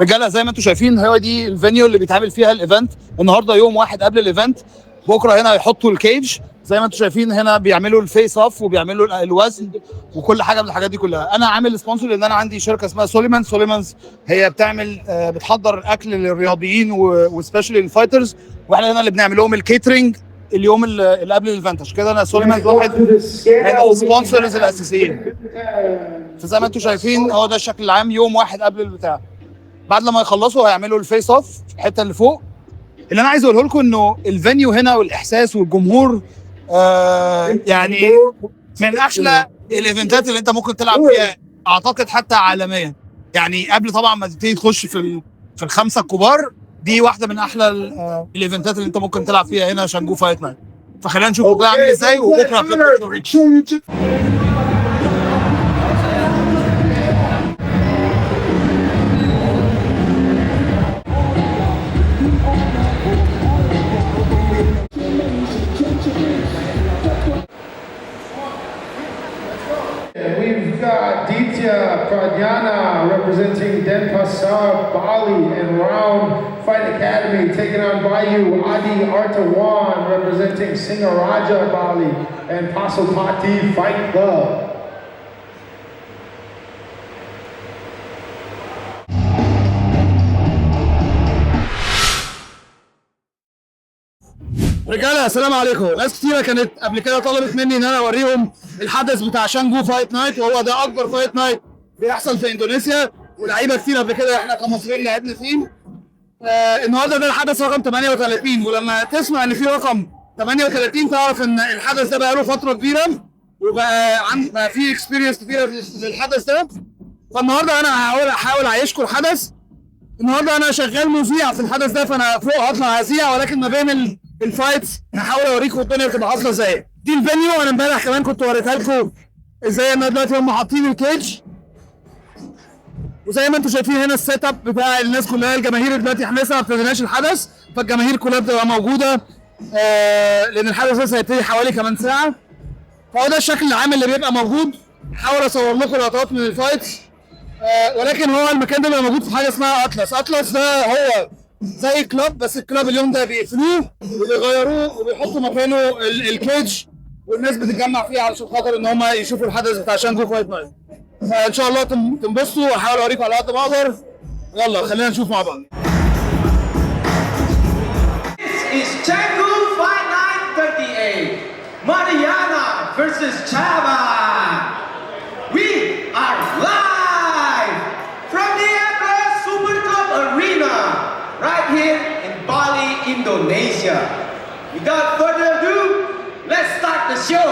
رجاله زي ما انتم شايفين هو دي الفينيو اللي بيتعمل فيها الايفنت. النهارده يوم واحد قبل الايفنت، بكره هنا هيحطوا الكيج زي ما انتم شايفين. هنا بيعملوا الفيس اوف وبيعملوا الوزن وكل حاجه من الحاجات دي كلها. انا عامل سبونسر لان انا عندي شركه اسمها سوليمانز. هي بتعمل بتحضر الاكل للرياضيين وسبيشالي للفايترز، واحنا هنا اللي بنعمل لهم الكيترينج اليوم اللي قبل الايفنت. عشان كده انا سوليمانز واحد من السبونسرز الاساسيين. فزي ما انتم شايفين هو ده الشكل العام يوم واحد قبل البتاع. بعد لما يخلصوا هيعملوا الفيس اوف في الحته اللي فوق. اللي انا عايز اقوله لكم انه الفينيو هنا والاحساس والجمهور يعني من احلى الايفنتات اللي انت ممكن تلعب فيها اعتقد حتى عالميا. يعني قبل طبعا ما تبتدي تخش في الخمسه الكبار، دي واحده من احلى الايفنتات اللي انت ممكن تلعب فيها هنا شانجو فايت نايت. فخلينا نشوف بكره عامل ازاي وبكره We've got Ditya Pradhyana representing Denpasar, Bali, and Round Fight Academy taking on Bayu Adi Artawan representing Singaraja, Bali, and Pasupati Fight Club. رجاله السلام عليكم. ناس كتيره كانت قبل كده طلبت مني ان انا اوريهم الحدث بتاع شانجو فايت نايت، وهو ده اكبر فايت نايت بيحصل في اندونيسيا، ولعيبه كتير قبل كده احنا كمصريين لعبنا فيه. النهارده ده الحدث رقم 38، ولما تسمع ان في رقم 38 تعرف ان الحدث ده بقى له فتره كبيره وبقى في اكسبيرينس كتيره للحدث ده. فالنهارده انا هحاول اعيشكم الحدث. النهارده انا شغال مذيع في الحدث ده، فانا فوق هطلع اذيع، ولكن ما بين الفايتس هحاول اوريكم الدنيا بتبقى حاصله ازاي. دي الفينيو. انا امبارح كمان كنت وريتها لكم ازاي ان دلوقتي هم حاطين الكيج، وزي ما انتم شايفين هنا السيت اب بتاع الناس كلها. الجماهير دلوقتي احنا لسه ما ابتديناش الحدث، فالجماهير كلها بتبقى موجوده لان الحدث لسه هيبتدي حوالي كمان ساعه. فهو ده الشكل العام اللي بيبقى موجود. هحاول اصور لكم لقطات من الفايتس، ولكن هو المكان ده بيبقى موجود في حاجه اسمها اطلس. اطلس ده هو زي كلاب، بس الكلاب اليوم ده بيقفلوه وبيغيروه وبيحطوا مكانه الكيج، والناس بتتجمع فيه علشان خاطر ان هم يشوفوا الحدث بتاع شانجو فايت نايت. فان شاء الله تنبسطوا، واحاول اوريكم على قد ما اقدر. يلا خلينا نشوف مع بعض. This is Canggu Fight Night 38, Mariana versus Chava. We are live from the Atlas Super Club Arena, right here in Bali, Indonesia. Without further ado, let's start the show.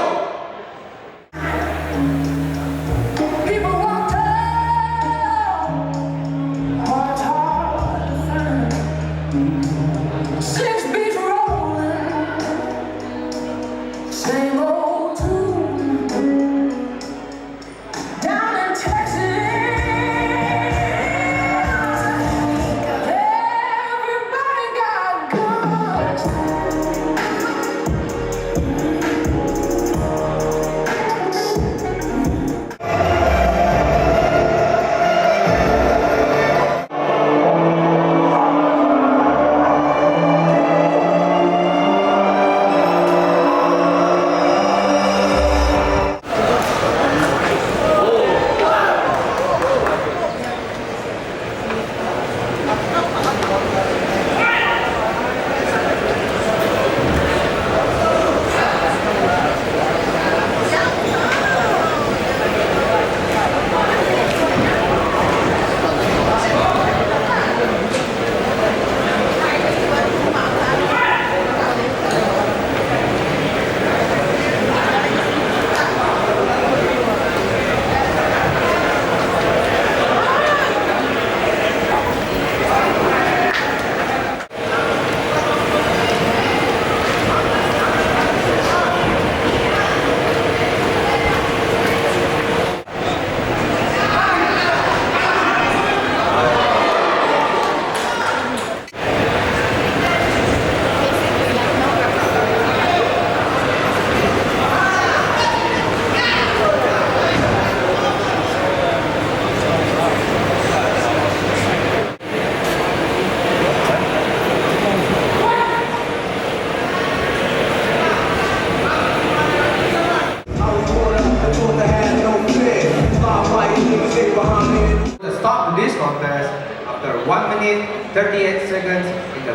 after 1 minute 38 seconds in the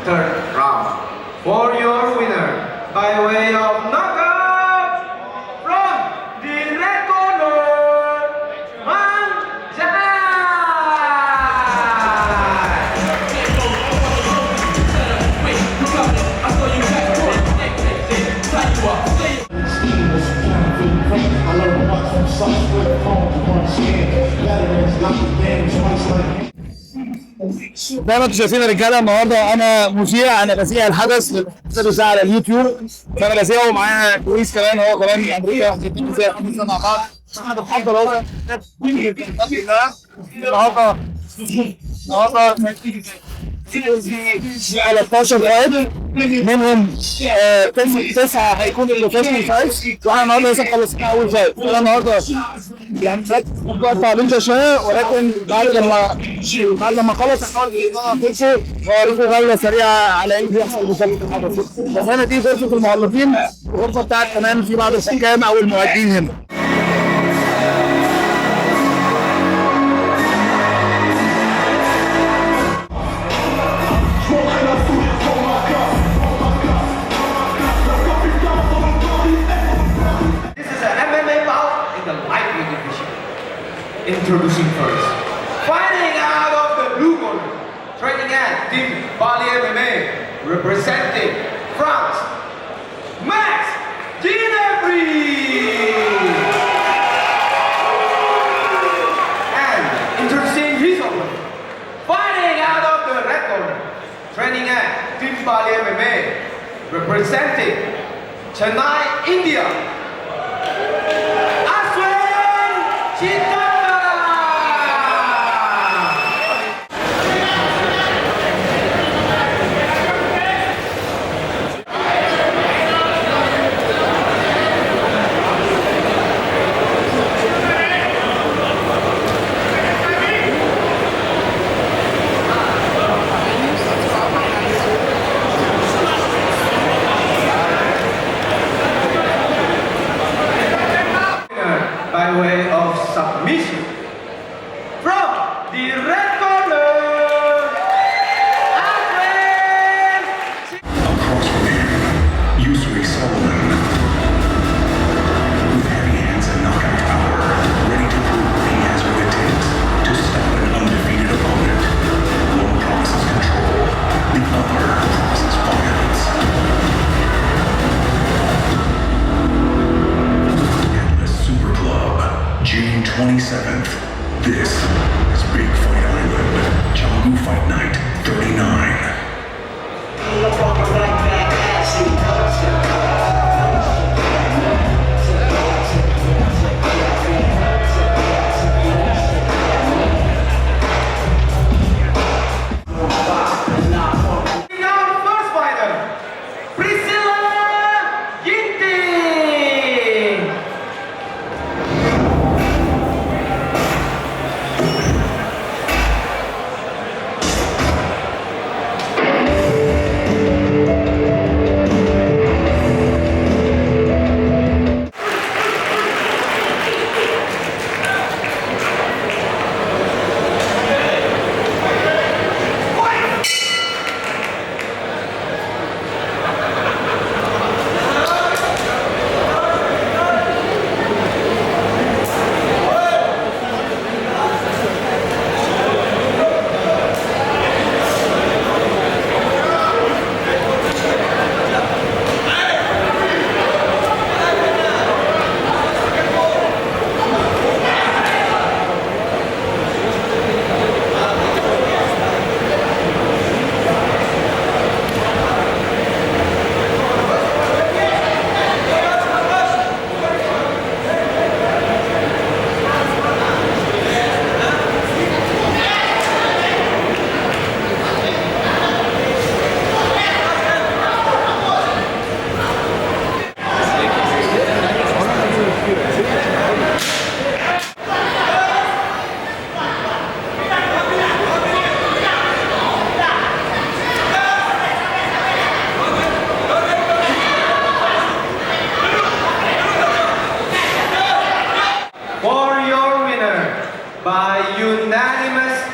third round. For your winner, by way of knockout, from the red corner, Man Jai! زي ما انتم شايفين يا رجاله، النهارده انا مذيع، انا بذيع الحدث بتاع على اليوتيوب، فانا بذيعه ومعايا لويس كمان، هو كمان من امريكا، الاثنين بنذيع الحدث مع بعض. احنا بنحضر اهو النهارده 13 واحد منهم تسعه هيكونوا بروفيشنال فايتس، واحنا النهارده لسه مخلصين اول فايت. انا النهارده يعني بقطع بنت شويه، ولكن بعد لما اخلص هحاول اخش واوريكم غلة سريعه على ايه بيحصل بشكل الحدث. بس هنا دي غرفه المعلقين، الغرفه بتاعت كمان في بعض الحكام او المعدين هنا. Introducing first, fighting out of the blue corner, training at Team Bali MMA, representing France, Max Ginevri. And introducing his opponent, fighting out of the red corner, training at Team Bali MMA, representing Chennai, India, Aswin Chitara.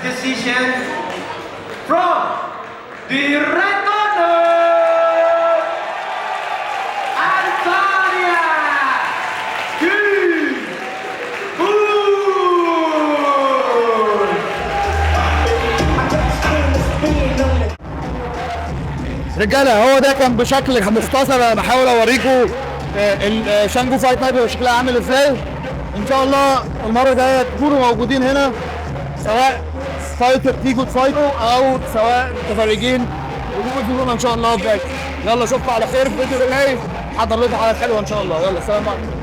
decision from the red corner, Antalya رجاله هو ده كان بشكل مختصر. انا بحاول اوريكم الشانجو فايت نايت بيبقى شكلها عامل ازاي. ان شاء الله المره الجايه تكونوا موجودين هنا، سواء فايتر تيجوا تفايتوا او سواء متفرجين وجودوا ان شاء الله باك. يلا اشوفكم على خير في الفيديو اللي جاي. حضر لكم حلقه حلوه ان شاء الله. يلا سلام عليكم.